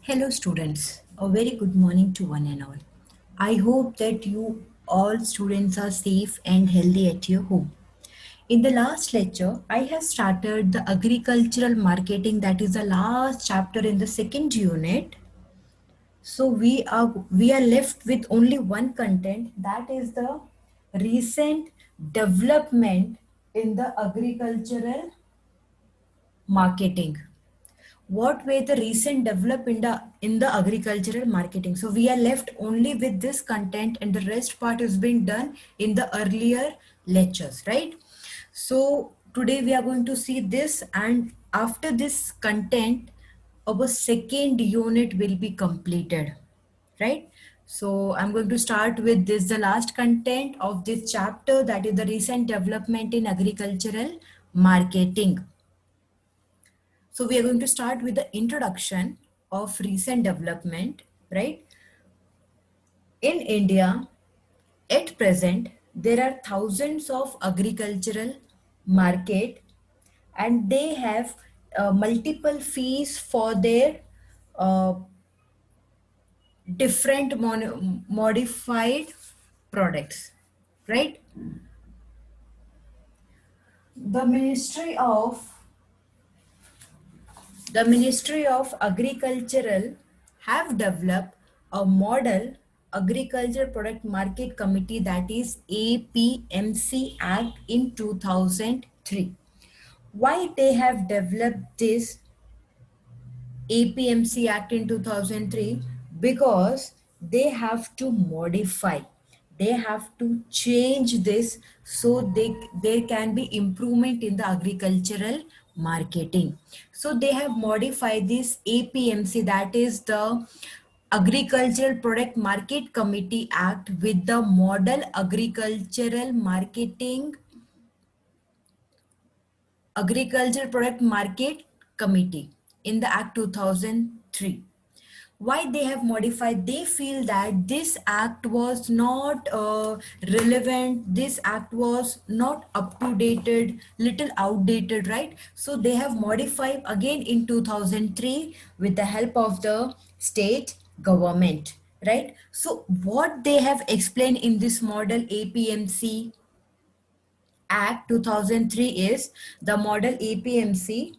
Hello students, a very good morning to one and all. I hope that you all students are safe and healthy at your home. In the last lecture, I have started the agricultural marketing, that is the last chapter in the second unit. So we are left with only one content, that is the recent development in the agricultural marketing. What were the recent develop in the agricultural marketing? So we are left only with this content and the rest part is being done in the earlier lectures, right? So today we are going to see this, and after this content our second unit will be completed, right? So I'm going to start with this, the last content of this chapter, that is the recent development in agricultural marketing. So we are going to start with the introduction of recent development, right? In India, at present, there are thousands of agricultural market, and they have multiple fees for their uh, different modified products, right? The Ministry of The Ministry of Agricultural have developed a model agriculture product market committee, that is APMC Act in 2003. Why they have developed this APMC Act in 2003? Because they have to modify, they have to change this, so there can be improvement in the agricultural marketing. So they have modified this APMC, that is the Agricultural Product Market Committee Act, with the Model Agricultural Product Market Committee in the Act 2003. Why they have modified? They feel that this act was not relevant, this act was not up to dated, little outdated, right? So they have modified again in 2003 with the help of the state government, right? So what they have explained in this model APMC Act 2003 is, the model APMC,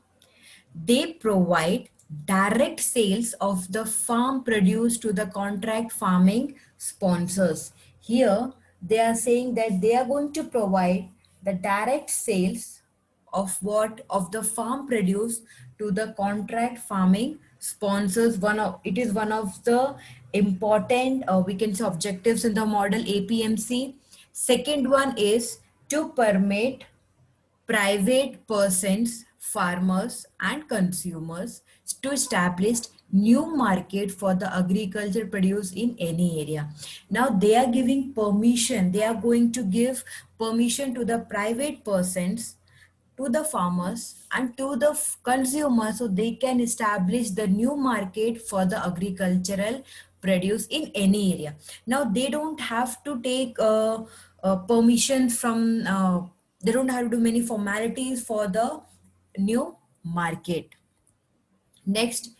they provide direct sales of the farm produce to the contract farming sponsors. Here, they are saying that they are going to provide the direct sales of what, of the farm produce to the contract farming sponsors. It is one of the important, we can say, objectives in the model APMC. Second one is to permit private persons, farmers, and consumers to establish new market for the agriculture produce in any area. Now they are giving permission, they are going to give permission to the private persons, to the farmers, and to the consumers, so they can establish the new market for the agricultural produce in any area. Now they don't have to take permission from they don't have to do many formalities for the new market. Next,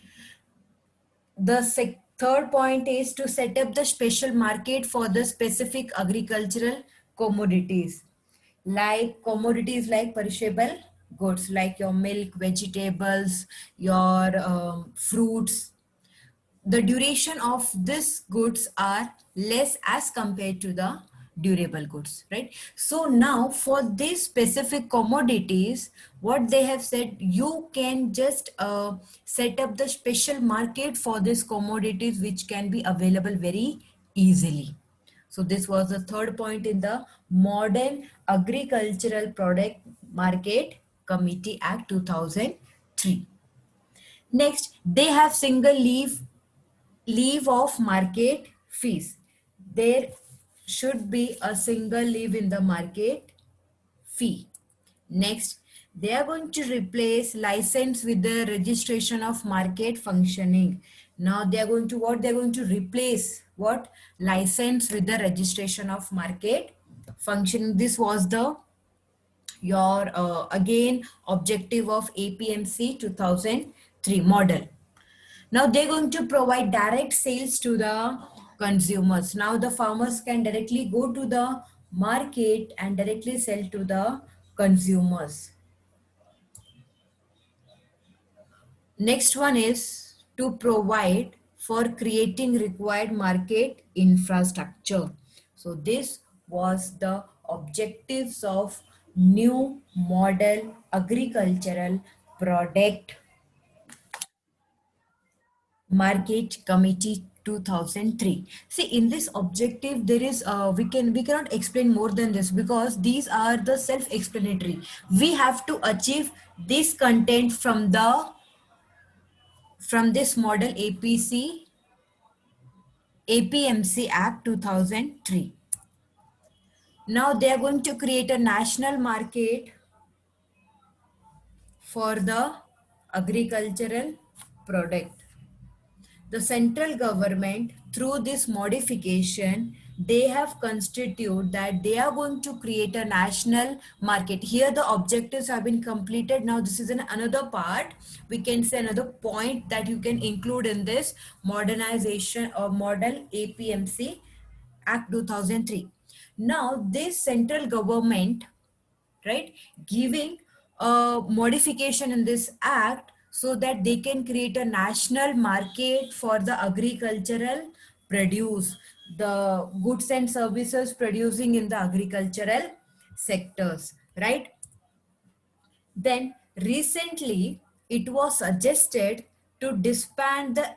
the third point is to set up the special market for the specific agricultural commodities, like perishable goods, like your milk, vegetables, your fruits. The duration of these goods are less as compared to the durable goods, right? So now for these specific commodities, what they have said, you can just set up the special market for these commodities, which can be available very easily. So this was the third point in the Modern Agricultural Product Market Committee Act 2003. Next, they have single leave of market fees. There should be a single leave in the market fee. Next, they are going to replace license with the registration of market functioning. Now they are going to what? They are going to replace what? License with the registration of market functioning. This was the your again objective of APMC 2003 model. Now they're going to provide direct sales to the consumers. Now the farmers can directly go to the market and directly sell to the consumers. Next one is to provide for creating required market infrastructure. So this was the objectives of new model agricultural product market committee 2003. See, in this objective there is we cannot explain more than this, because these are the self explanatory. We have to achieve this content from this model APMC Act 2003. Now they are going to create a national market for the agricultural product. The central government, through this modification, they have constituted that they are going to create a national market. Here the objectives have been completed. Now this is another part, we can say another point that you can include in this modernization or model APMC Act 2003. Now this central government, right, giving a modification in this act so that they can create a national market for the agricultural produce, the goods and services producing in the agricultural sectors, right? Then recently it was suggested to disband the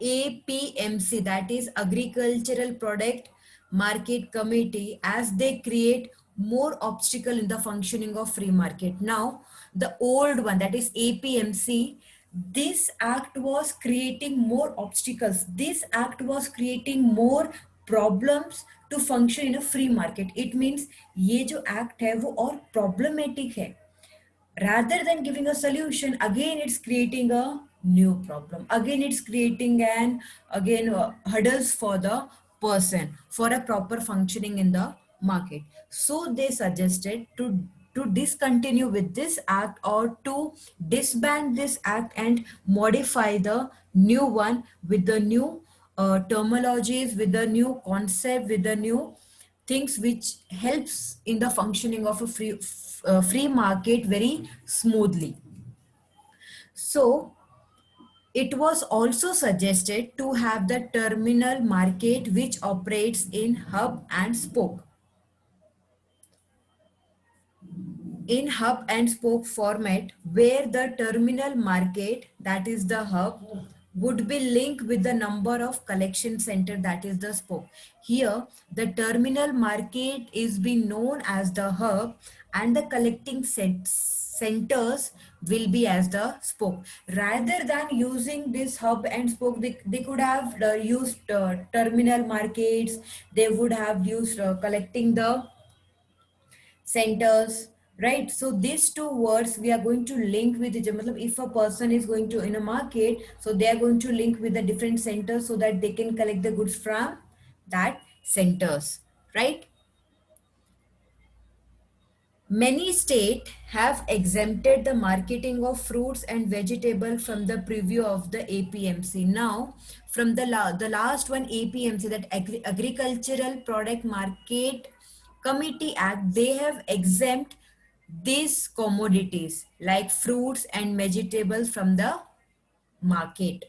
APMC, that is Agricultural Product Market Committee, as they create more obstacle in the functioning of free market. Now the old one, that is APMC, this act was creating more obstacles. This act was creating more problems to function in a free market. It means ये जो act है वो और problematic है, rather than giving a solution. Again it's creating a new problem, again it's creating an again hurdles for the person for a proper functioning in the market. So they suggested to discontinue with this act, or to disband this act and modify the new one with the new terminologies, with the new concept, with the new things which helps in the functioning of a free market very smoothly. So it was also suggested to have the terminal market which operates in hub and spoke. In hub and spoke format, where the terminal market, that is the hub, would be linked with the number of collection center, that is the spoke. Here the terminal market is being known as the hub, and the collecting centers will be as the spoke. Rather than using this hub and spoke, they could have used terminal markets, they would have used collecting the centers, right? So these two words we are going to link with each other. If a person is going to in a market, so they are going to link with the different centers so that they can collect the goods from that centers, right? Many states have exempted the marketing of fruits and vegetables from the preview of the APMC. Now, from the last one APMC, that Agricultural Product Market Committee Act, they have exempt these commodities like fruits and vegetables from the market.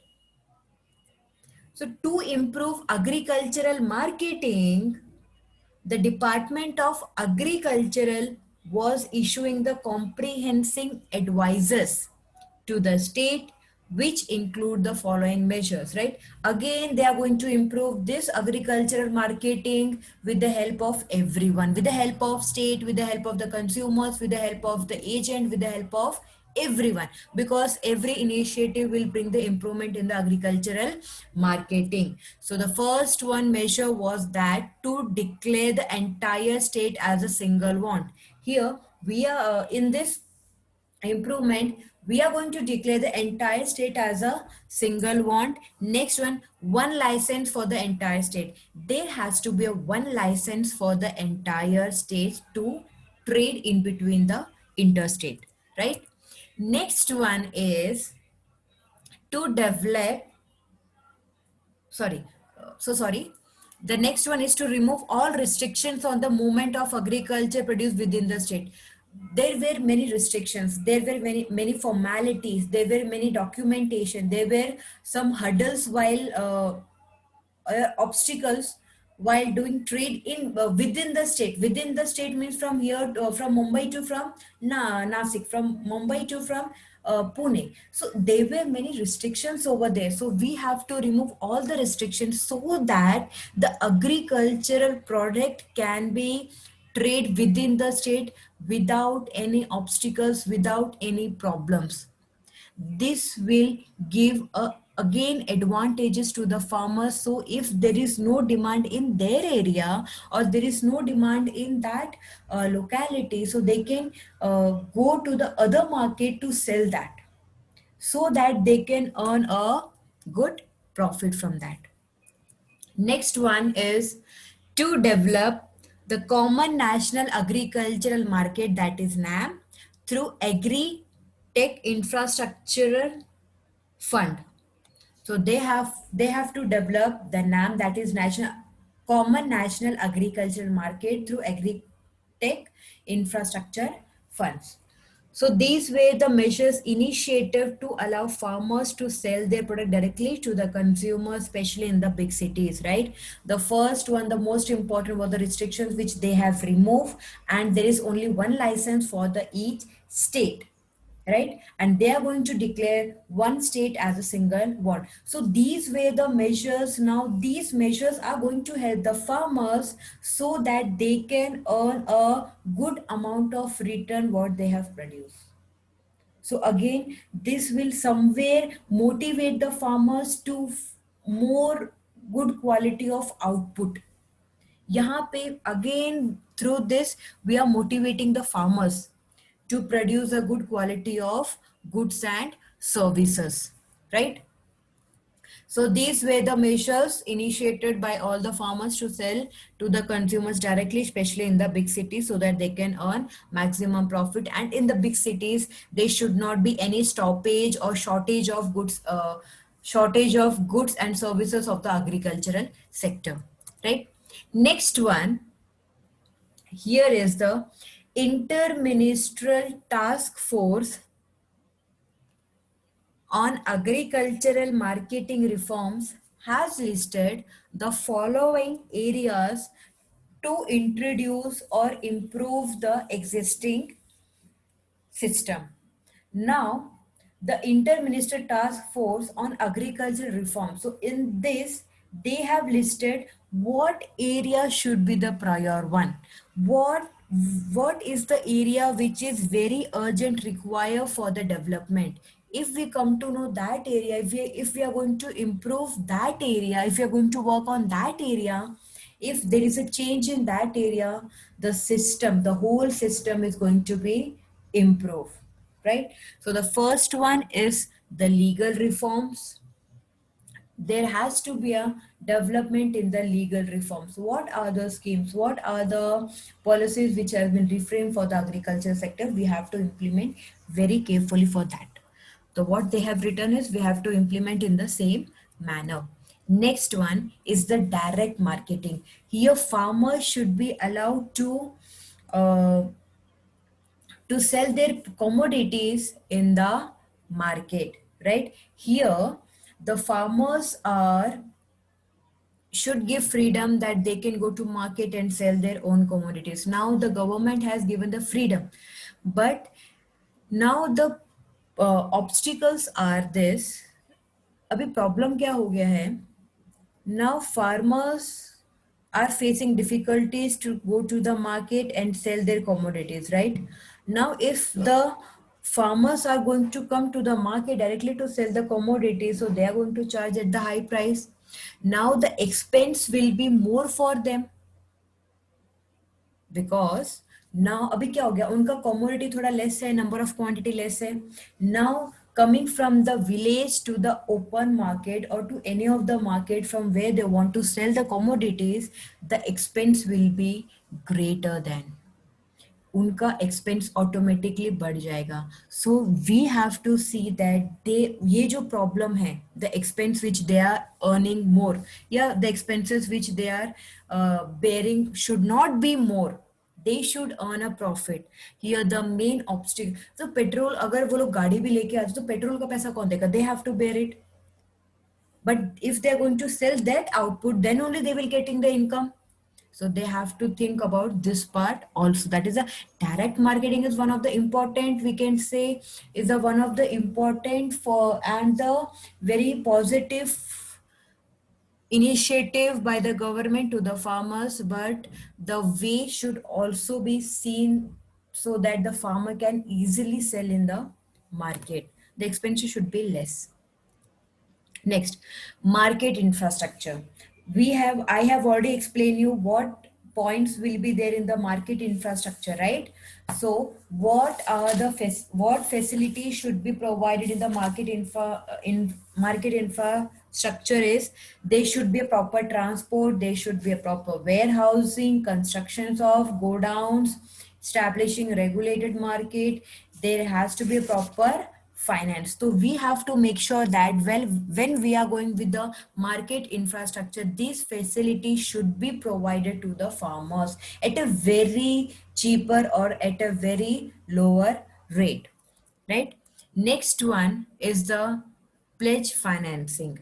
So, to improve agricultural marketing, the Department of Agricultural was issuing the comprehensive advices to the state, which include the following measures, right? Again they are going to improve this agricultural marketing with the help of everyone, with the help of state, with the help of the consumers, with the help of the agent, with the help of everyone, because every initiative will bring the improvement in the agricultural marketing. So the first one measure was that to declare the entire state as a single want. Here we are in this improvement, we are going to declare the entire state as a single want. Next one license for the entire state. There has to be a one license for the entire state to trade in between the interstate, right? Next one is to develop sorry so sorry the next one is to remove all restrictions on the movement of agriculture produce within the state. There were many restrictions, there were many formalities, there were many documentation, there were some hurdles while obstacles while doing trade in within the state. Within the state means from here to, from Mumbai to from Nasik, from Mumbai to from Pune. So there were many restrictions over there. So we have to remove all the restrictions so that the agricultural product can be trade within the state without any obstacles, without any problems. This will give again advantages to the farmers. So if there is no demand in their area or there is no demand in that locality, so they can go to the other market to sell that, so that they can earn a good profit from that. Next one is to develop the common national agricultural market, that is NAM, through agri tech infrastructural fund. So they have to develop the NAM, that is National Common National Agricultural Market, through agri tech infrastructure funds. So these were the measures initiative to allow farmers to sell their product directly to the consumer, especially in the big cities, right? The first one, the most important, were the restrictions which they have removed, and there is only one license for the each state, right? And they are going to declare one state as a single one. So these were the measures. Now these measures are going to help the farmers so that they can earn a good amount of return what they have produced. So again, this will somewhere motivate the farmers to more good quality of output. यहाँ पे again through this we are motivating the farmers to produce a good quality of goods and services, right? So these were the measures initiated by all the farmers to sell to the consumers directly, especially in the big cities, so that they can earn maximum profit. And in the big cities, there should not be any stoppage or shortage of goods and services of the agricultural sector, right? Next one, here is the Interministerial Task Force on Agricultural Marketing Reforms has listed the following areas to introduce or improve the existing system. Now, the Interministerial Task Force on Agricultural Reform. So, in this, they have listed what area should be the prior one. What is the area which is very urgent require for the development? If we come to know that area, if we are going to improve that area, if we are going to work on that area, if there is a change in that area, the whole system is going to be improved, right? So the first one is the legal reforms. There has to be a development in the legal reforms. What are the schemes, what are the policies which have been reframed for the agriculture sector? We have to implement very carefully for that. So what they have written is we have to implement in the same manner. Next one is the direct marketing. Here farmers should be allowed uh, to sell their commodities in the market, right? Here the farmers are should give freedom that they can go to market and sell their own commodities. Now the government has given the freedom, but now the obstacles are this. अभी problem क्या हो गया है? Now farmers are facing difficulties to go to the market and sell their commodities, right? Now if the farmers are going to come to the market directly to sell the commodities, so they are going to charge at the high price. Now the expense will be more for them, because now अभी क्या हो गया, उनका commodity थोड़ा less है, number of quantity less है. Now coming from the village to the open market or to any of the market from where they want to sell the commodities, the expense will be greater than. उनका expense automatically बढ़ जाएगा. So we have to see that they, ये जो problem है, the expense which they are earning more, या the expenses which they are bearing should not be more, they should earn a profit. Here the main obstacle, तो petrol, अगर वो लोग गाड़ी भी लेके आते तो पेट्रोल का पैसा कौन देगा? They have to bear it. But if they are going to sell that output, then only they will getting the income. So they have to think about this part also. That is a direct marketing is one of the important, we can say, is a one of the important for and the very positive initiative by the government to the farmers, but the way should also be seen so that the farmer can easily sell in the market. The expenses should be less. Next, market infrastructure. I have already explained you what points will be there in the market infrastructure, right? So, what are the what facilities should be provided in the market infrastructure is, there should be a proper transport, there should be a proper warehousing, constructions of godowns, establishing regulated market, there has to be a proper finance. So we have to make sure that, well, when we are going with the market infrastructure, these facilities should be provided to the farmers at a very cheaper or at a very lower rate, right? Next one is the pledge financing.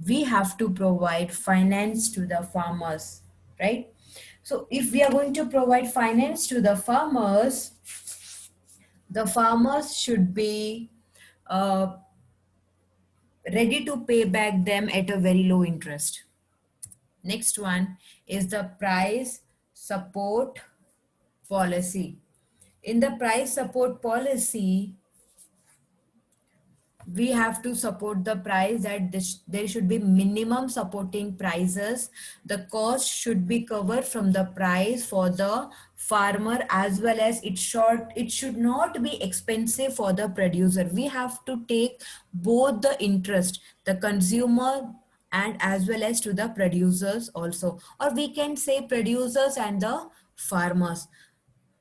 We have to provide finance to the farmers, right? So if we are going to provide finance to the farmers should be uh, ready to pay back them at a very low interest. Next one is the price support policy. In the price support policy, we have to support the price that there should be minimum supporting prices. The cost should be covered from the price for the farmer, as well as it should not be expensive for the producer. We have to take both the interest, the consumer and as well as to the producers also, or we can say producers and the farmers.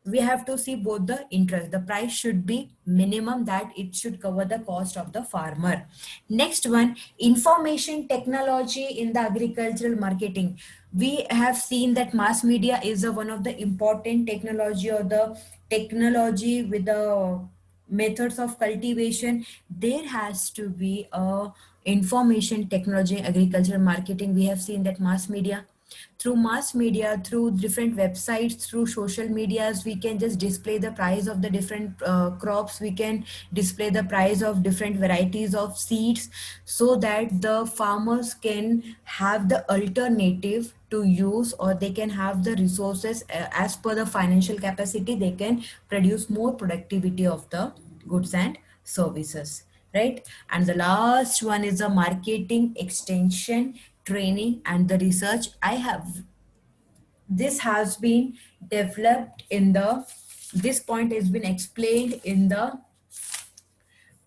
We have to see both the interest. The price should be minimum, that it should cover the cost of the farmer. Next one, information technology in the agricultural marketing. We have seen that mass media is one of the important technology, or the technology with the methods of cultivation. There has to be a information technology agricultural marketing. We have seen that mass media, through different websites, through social medias, we can just display the price of the different crops, we can display the price of different varieties of seeds, so that the farmers can have the alternative to use, or they can have the resources as per the financial capacity, they can produce more productivity of the goods and services, right? And the last one is the marketing extension, training and the research. I have This has been developed in the, this point has been explained in the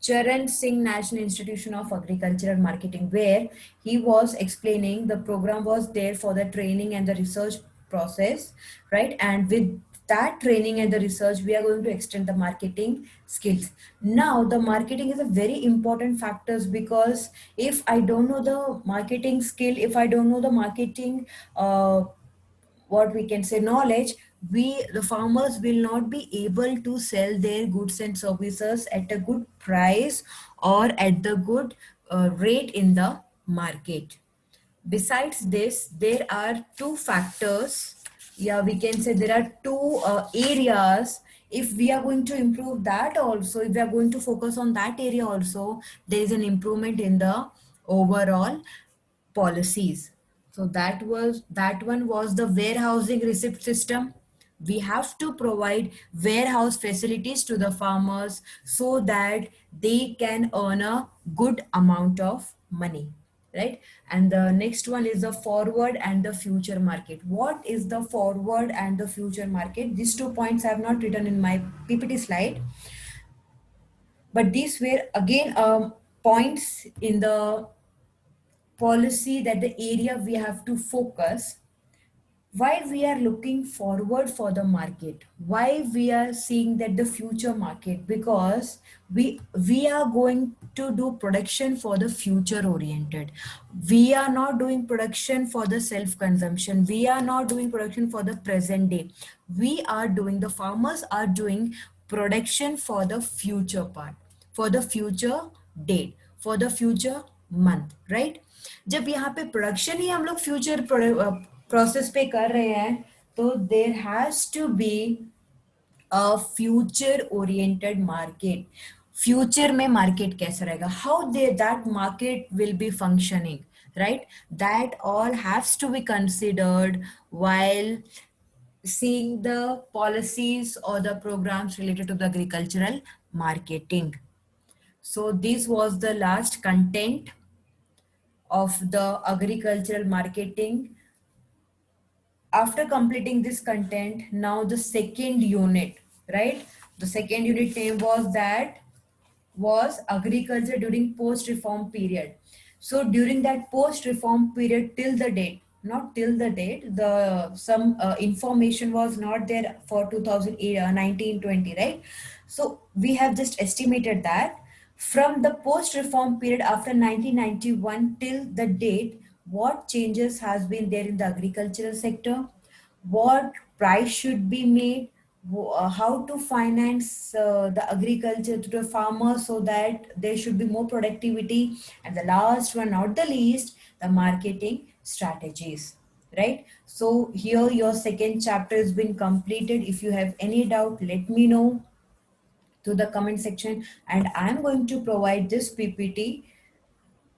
Charan Singh National Institution of Agricultural Marketing, where he was explaining the program was there for the training and the research process, right? And with that training and the research, we are going to extend the marketing skills. Now, the marketing is a very important factors, because if I don't know the marketing skill, if I don't know the marketing, what we can say, knowledge, the farmers will not be able to sell their goods and services at a good price, or at the good rate in the market. Besides this, there are two factors, yeah, we can say there are two areas. If we are going to improve that also, if we are going to focus on that area also, there is an improvement in the overall policies. So that one was the warehousing receipt system. We have to provide warehouse facilities to the farmers so that they can earn a good amount of money, right? And the next one is the forward and the future market. What is the forward and the future market? These 2 points I have not written in my PPT slide, but these were again points in the policy, that the area we have to focus. why we are looking forward for the market, why we are seeing that the future market, because we are going to do production for the future oriented. We are not doing production for the self consumption, we are not doing production for the present day. We are doing, the farmers are doing production for the future part, for the future date, for the future month, right? जब यहाँ पे production ही हम लोग future process पे कर रहे हैं, तो there has to be a future oriented market. Future में मार्केट कैसा रहेगा, how they that market will be functioning, right? That all has to be considered while seeing the policies or the programs related to the agricultural marketing. So this was the last content of the agricultural marketing. After completing this content, now the second unit, right? The second unit name was agriculture during post reform period. So during that post reform period till the date, not till the date, the some information was not there for 2008 1920, right? So we have just estimated that from the post reform period after 1991 till the date, what changes has been there in the agricultural sector, what price should be made, how to finance the agriculture to the farmers so that there should be more productivity, and the last one, not the least, the marketing strategies, right? So here your second chapter has been completed. If you have any doubt, let me know to the comment section, and I'm going to provide this PPT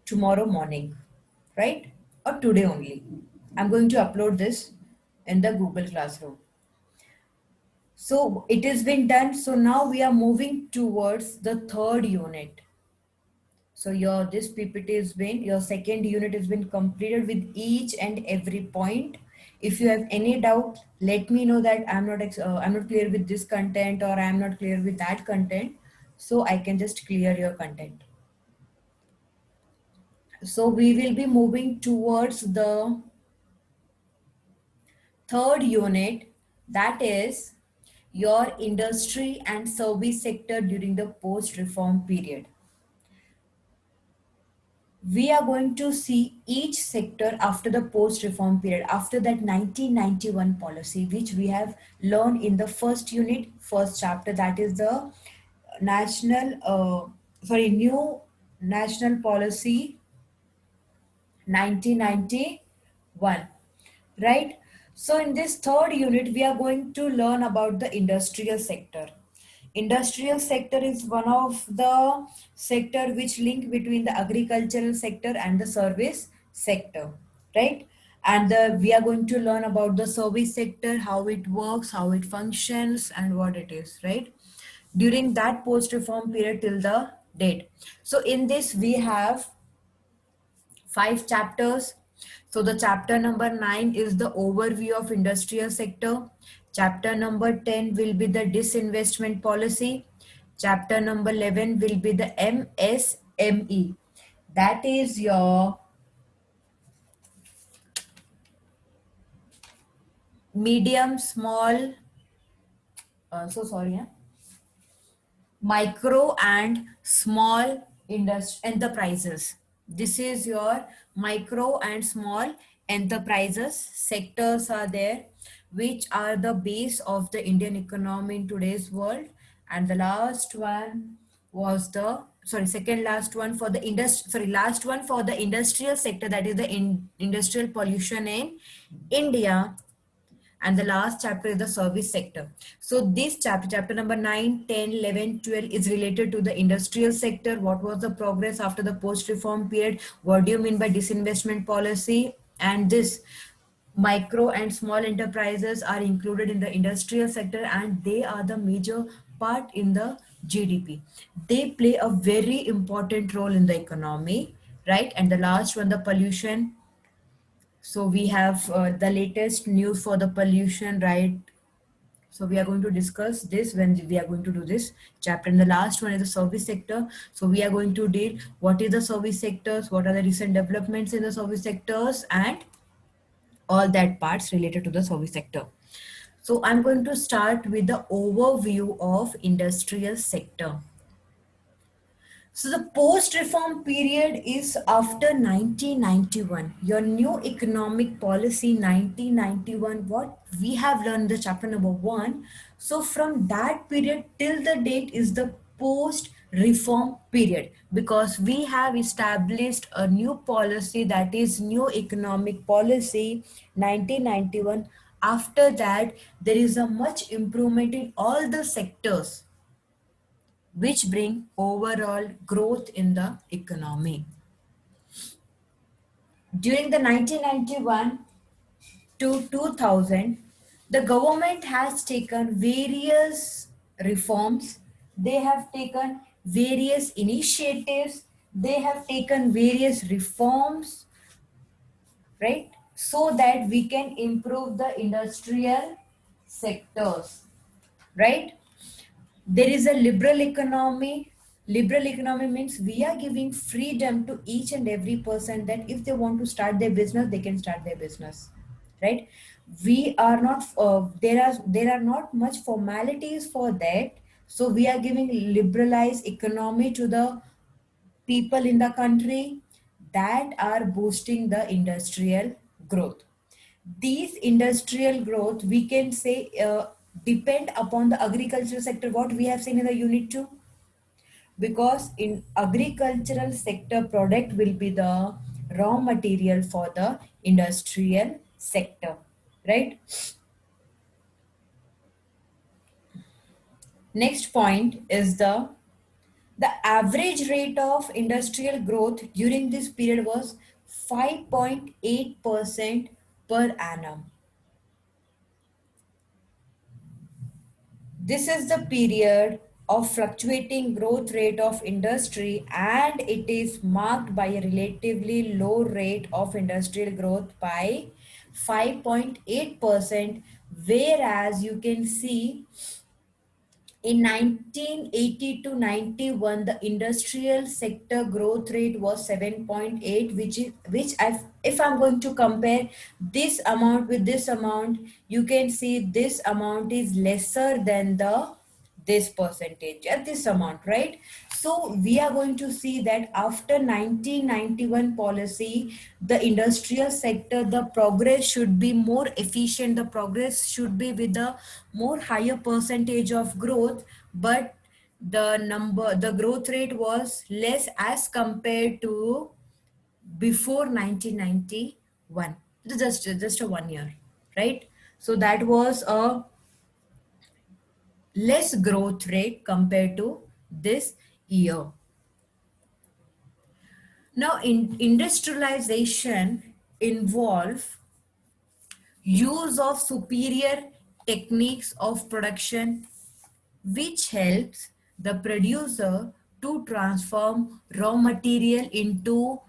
tomorrow morning, right? Or today only. I'm going to upload this in the Google Classroom. So it has been done. So now we are moving towards the third unit. So your this PPT has been, your second unit has been completed with each and every point. If you have any doubt, let me know that I'm not clear with this content, or I'm not clear with that content, so I can just clear your content. So we will be moving towards the third unit, that is your industry and service sector during the post reform period. We are going to see each sector after the post reform period, after that 1991 policy, which we have learned in the first unit, first chapter, that is the new national policy 1991, right? So in this third unit, we are going to learn about the industrial sector. Industrial sector is one of the sector which link between the agricultural sector and the service sector, right? And we are going to learn about the service sector, how it works, how it functions, and what it is, right? During that post-reform period till the date. So in this, we have 5 chapters. So the chapter number 9 is the overview of industrial sector. Chapter number 10 will be the disinvestment policy. Chapter number 11 will be the MSME. That is your medium, small, micro and small enterprises. This is your micro and small enterprises sectors are there, which are the base of the Indian economy in today's world. And the last one was the second last one for the last one for the industrial sector, that is the industrial pollution in India. And the last chapter is the service sector. So this chapter number 9, 10, 11, 12 is related to the industrial sector. What was the progress after the post reform period, what do you mean by disinvestment policy, and this micro and small enterprises are included in the industrial sector, and they are the major part in the GDP. They play a very important role in the economy, right? And the last one, the pollution. So we have the latest news for the pollution, right? So we are going to discuss this when we are going to do this chapter. And the last one is the service sector. So we are going to deal what is the service sectors, what are the recent developments in the service sectors, and all that parts related to the service sector. So I'm going to start with the overview of industrial sector. So the post-reform period is after 1991. Your new economic policy 1991, what we have learned the chapter number 1. So from that period till the date is the post-reform period, because we have established a new policy, that is new economic policy 1991. After that there is a much improvement in all the sectors which bring overall growth in the economy. During the 1991 to 2000, the government has taken various reforms, they have taken various initiatives, they have taken various reforms, right? So that we can improve the industrial sectors, right? There is a liberal economy. Liberal economy means we are giving freedom to each and every person, that if they want to start their business they can start their business, right? We are not there are not much formalities for that, so we are giving liberalized economy to the people in the country, that are boosting the industrial growth. These industrial growth we can say depend upon the agricultural sector, what we have seen in the unit 2, because in agricultural sector product will be the raw material for the industrial sector, right? Next point is the average rate of industrial growth during this period was 5.8% per annum. This is the period of fluctuating growth rate of industry, and it is marked by a relatively low rate of industrial growth by 5.8%, whereas you can see in 1980 to 91 the industrial sector growth rate was 7.8, if I'm going to compare this amount with this amount, you can see this amount is lesser than the this percentage at this amount, right? So we are going to see that after 1991 policy, the industrial sector, the progress should be more efficient, the progress should be with the more higher percentage of growth, but the growth rate was less as compared to before 1991, just a 1 year, right? So that was a less growth rate compared to this year. Now, in industrialization involve use of superior techniques of production, which helps the producer to transform raw material into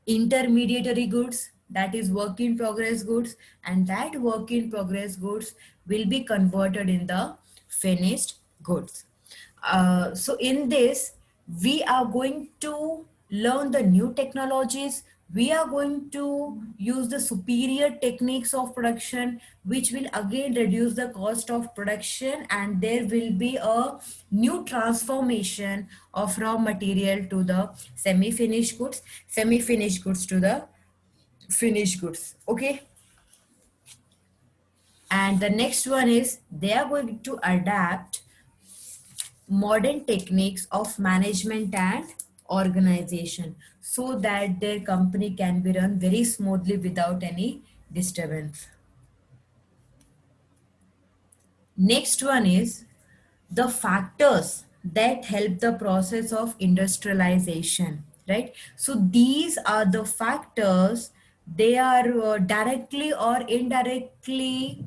intermediary goods, that is work in progress goods, and that work in progress goods will be converted in the finished goods. So in this we are going to learn the new technologies, we are going to use the superior techniques of production, which will again reduce the cost of production, and there will be a new transformation of raw material to the semi-finished goods, semi-finished goods to the finished goods, okay? And the next one is they are going to adapt modern techniques of management and organization, so that their company can be run very smoothly without any disturbance. Next one is the factors that help the process of industrialization, right? So these are the factors, they are directly or indirectly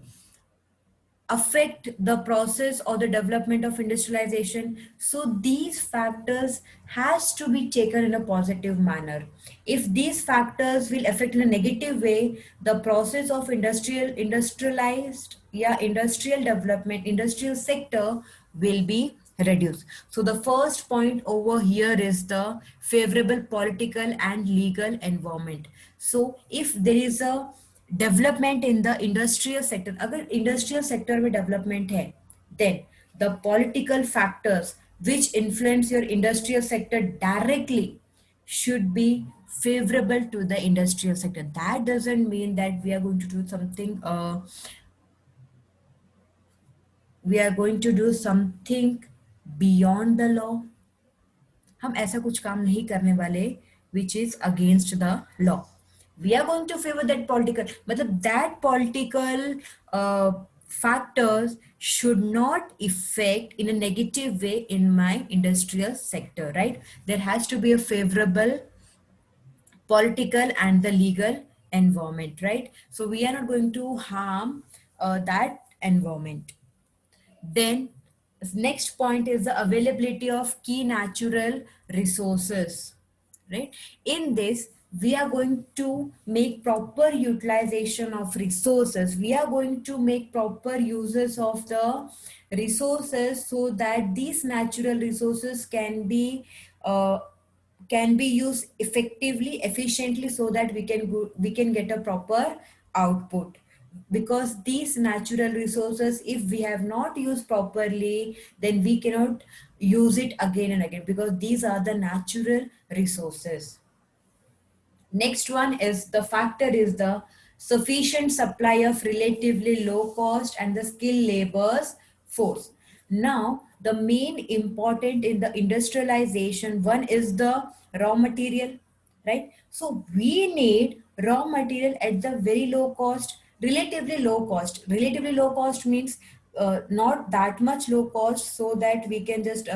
affect the process or the development of industrialization. So these factors has to be taken in a positive manner. If these factors will affect in a negative way, the process of industrial development, industrial sector will be reduced. So the first point over here is the favorable political and legal environment. So if there is a development in the industrial sector, अगर industrial sector में development है, then the political factors which influence your industrial sector directly should be favorable to the industrial sector. That doesn't mean that we are going to do something beyond the law. हम ऐसा कुछ काम नहीं करने वाले which is against the law. We are going to favor that political, मतलब that political factors should not affect in a negative way in my industrial sector, right? There has to be a favorable political and the legal environment, right? So we are not going to harm that environment. Then next point is the availability of key natural resources, right? In this, we are going to make proper utilization of resources. We are going to make proper uses of the resources so that these natural resources uh, can be used effectively, efficiently, so that we can get a proper output. Because these natural resources, if we have not used properly, then we cannot use it again and again, because these are the natural resources. Next one is the factor is the sufficient supply of relatively low cost and the skilled labor's force. Now, the main important in the industrialization, one is the raw material, right? So we need raw material at the very low cost, relatively low cost. Relatively low cost means not that much low cost so that we can just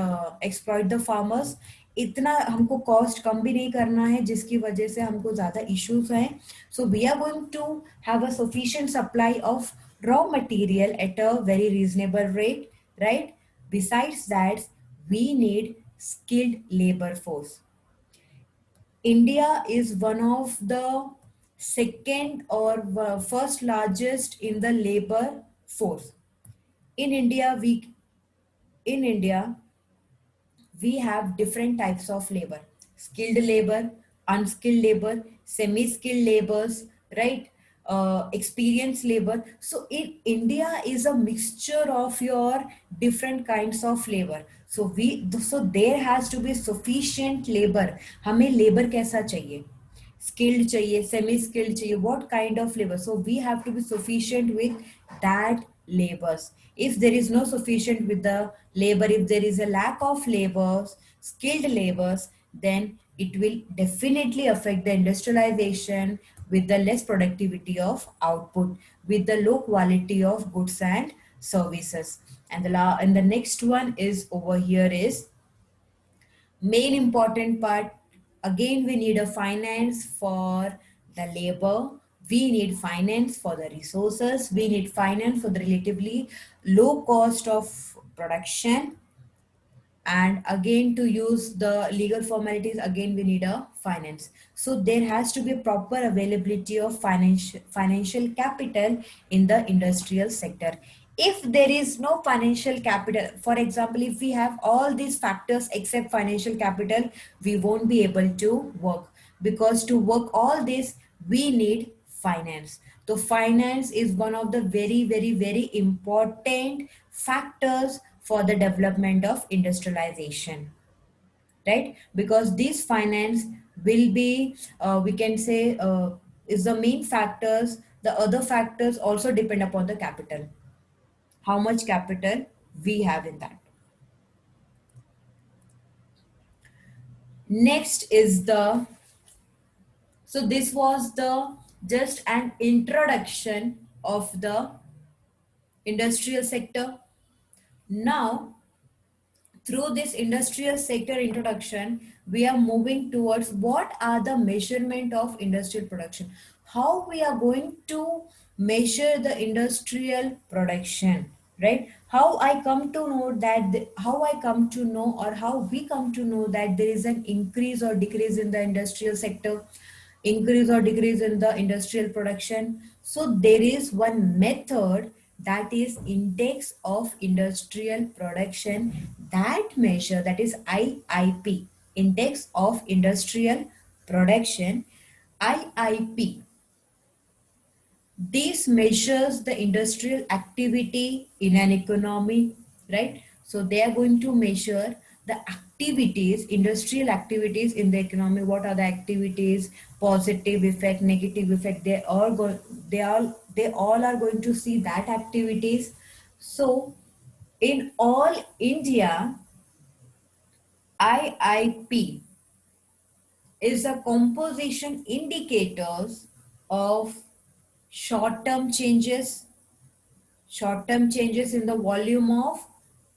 exploit the farmers. इतना हमको cost कम भी नहीं करना है जिसकी वजह से हमको ज्यादा इश्यूज हैं. So we are going to have a sufficient supply of raw material at a very reasonable rate, right? Besides that, we need skilled labor force. India is one of the second or first largest in the labor force. In India, in India we have different types of labor: skilled labor, unskilled labor, semi skilled labors, right? Experienced labor. So in India is a mixture of your different kinds of labor. So there has to be sufficient labor. हमें labor कैसा चाहिए? Skilled चाहिए, semi skilled चाहिए, what kind of labor? So we have to be sufficient with that labors. If there is no sufficient with the labor, if there is a lack of labors, skilled labors, then it will definitely affect the industrialization with the less productivity of output, with the low quality of goods and services. And the next one is over here is main important part. Again, we need a finance for the labor, we need finance for the resources, we need finance for the relatively low cost of production, and again to use the legal formalities, again we need a finance. So there has to be proper availability of financial capital in the industrial sector. If there is no financial capital, for example, if we have all these factors except financial capital, we won't be able to work, because to work all this we need finance. So finance is one of the very, very, very important factors for the development of industrialization, right? Because this finance will be, we can say, is the main factors. The other factors also depend upon the capital, how much capital we have in that. Next is the, so this was the just an introduction of the industrial sector. Now, through this industrial sector introduction, we are moving towards what are the measurement of industrial production. How we are going to measure the industrial production, right? How I come to know that, how I come to know, or how we come to know that there is an increase or decrease in the industrial sector, increase or decrease in the industrial production. So there is one method, that is index of industrial production, that measure, that is IIP, index of industrial production. IIP This measures the industrial activity in an economy, right? So they are going to measure the activities, industrial activities in the economy. What are the activities? Positive effect, negative effect. They all are going to see that activities. So in all India, IIP is a composition indicators of short-term changes, short-term changes in the volume of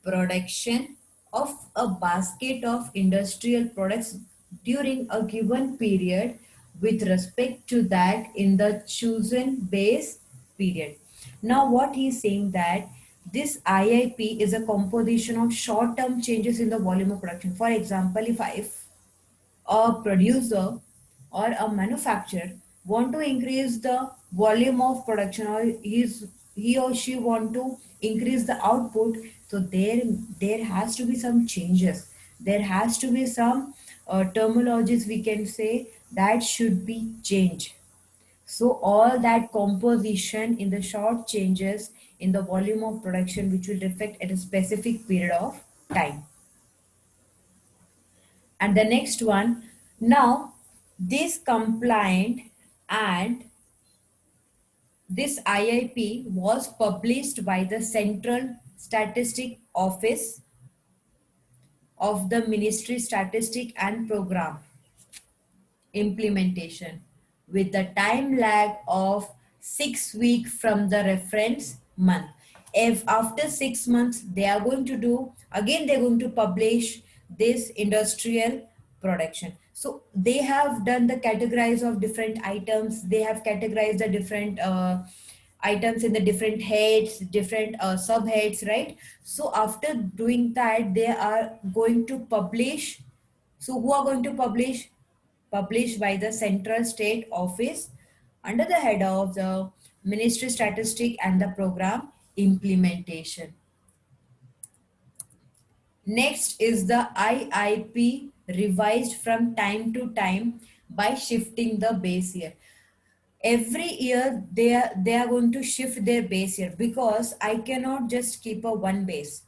production of a basket of industrial products during a given period with respect to that in the chosen base period. Now what he's saying that this IIP is a composition of short-term changes in the volume of production. For example, if a producer or a manufacturer want to increase the volume of production, or he or she want to increase the output, so there has to be some changes, there has to be some terminologies we can say that should be changed. So all that composition in the short changes in the volume of production which will reflect at a specific period of time. And the next one, now this compliant and this IIP was published by the Central Statistic Office of the Ministry Statistic and Program implementation with a time lag of 6 weeks from the reference month. If after 6 months they are going to do, again they're going to publish this industrial production. So they have done the categorize of different items, they have categorized the different items in the different heads, different subheads, right? So after doing that they are going to publish. So who are going to publish? Published by the Central State Office under the head of the Ministry Statistic and the Program Implementation. Next is the IIP revised from time to time by shifting the base year. Every year they are going to shift their base year, because I cannot just keep a one base.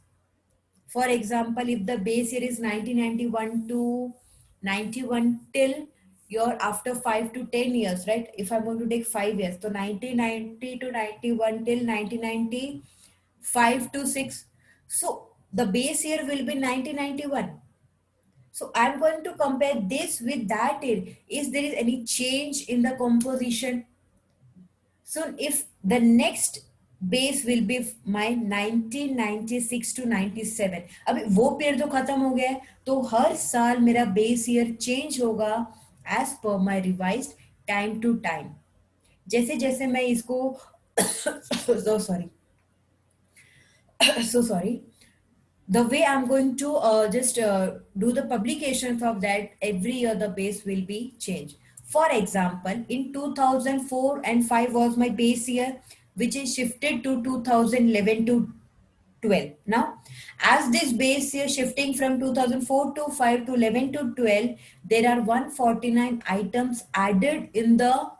For example, if the base year is 1991 to 91 till your after 5 to 10 years, right? If I'm going to take 5 years, so 1990 to 91 till 1995 to 6. So the base year will be 1991. So I'm going to compare this with that year. Is there is any change in the composition? So if the next base will be my 1996 to 97, अभी वो period तो खत्म हो गया है, तो हर साल मेरा बेस ईयर चेंज होगा as per my revised time to time. जैसे जैसे मैं इसको so sorry so sorry, the way I'm going to just do the publications of that, every year the base will be changed. For example, in 2004 and 5 was my base year, which is shifted to 2011 to 12. Now, as this base year shifting from 2004 to 5 to 11 to 12, there are 149 items added in the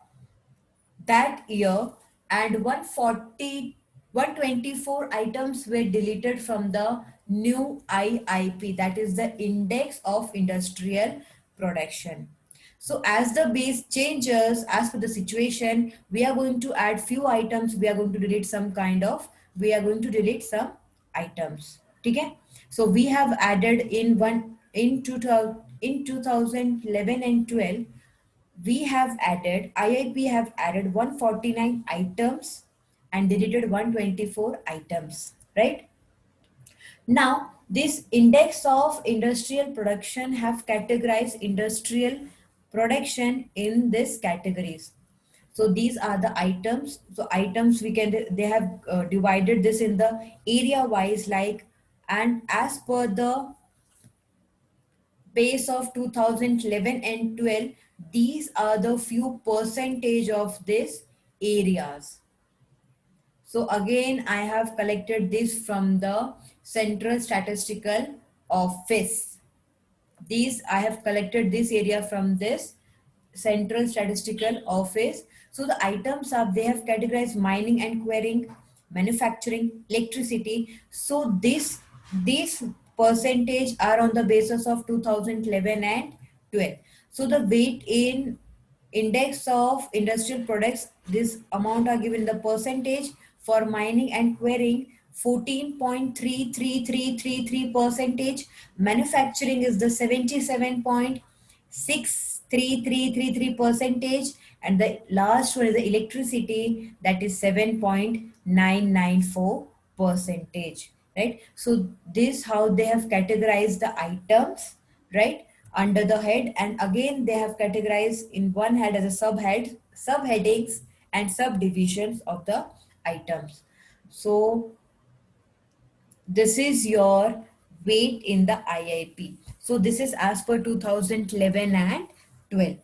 that year, and 124 items were deleted from the new IIP, that is the Index of Industrial Production. So as the base changes as per the situation, we are going to add few items, we are going to delete some items. Okay? So we have added in 2011 and 12, we have added, IIP have added 149 items and deleted 124 items, right? Now, this index of industrial production have categorized industrial production in these categories. So these are the items. So items they have divided this in the area wise, like, and as per the base of 2011 and 12, these are the few percentage of these areas. So again, I have collected this from the Central Statistical Office. These I have collected this area from this Central Statistical Office. So the items are, they have categorized mining and quarrying, manufacturing, electricity. So this percentage are on the basis of 2011 and 12. So the weight in index of industrial products, this amount are given the percentage for mining and quarrying 14.33333 percentage, manufacturing is the 77.63333 percentage, and the last one is the electricity, that is 7.994 percentage, right? So this how they have categorized the items, right, under the head, and again they have categorized in one head as a subhead, subheadings and subdivisions of the items. So this is your weight in the IIP. So this is as per 2011 and 12.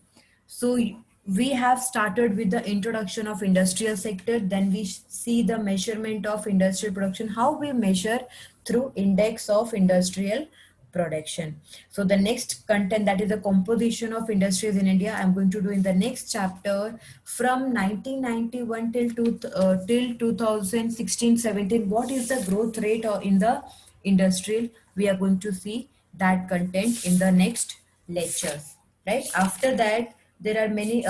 So we have started with the introduction of industrial sector. Then we see the measurement of industrial production, how we measure through index of industrial production. So the next content, that is the composition of industries in India, I'm going to do in the next chapter from 1991 till 2016-17. What is the growth rate or in the industrial? We are going to see that content in the next lectures. Right after that, there are many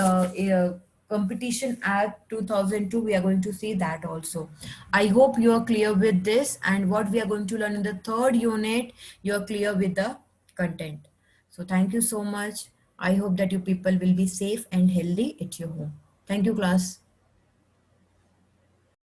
Competition Act 2002, we are going to see that also. I hope you are clear with this, and what we are going to learn in the third unit, you are clear with the content. So thank you so much. I hope that you people will be safe and healthy at your home. Thank you, class.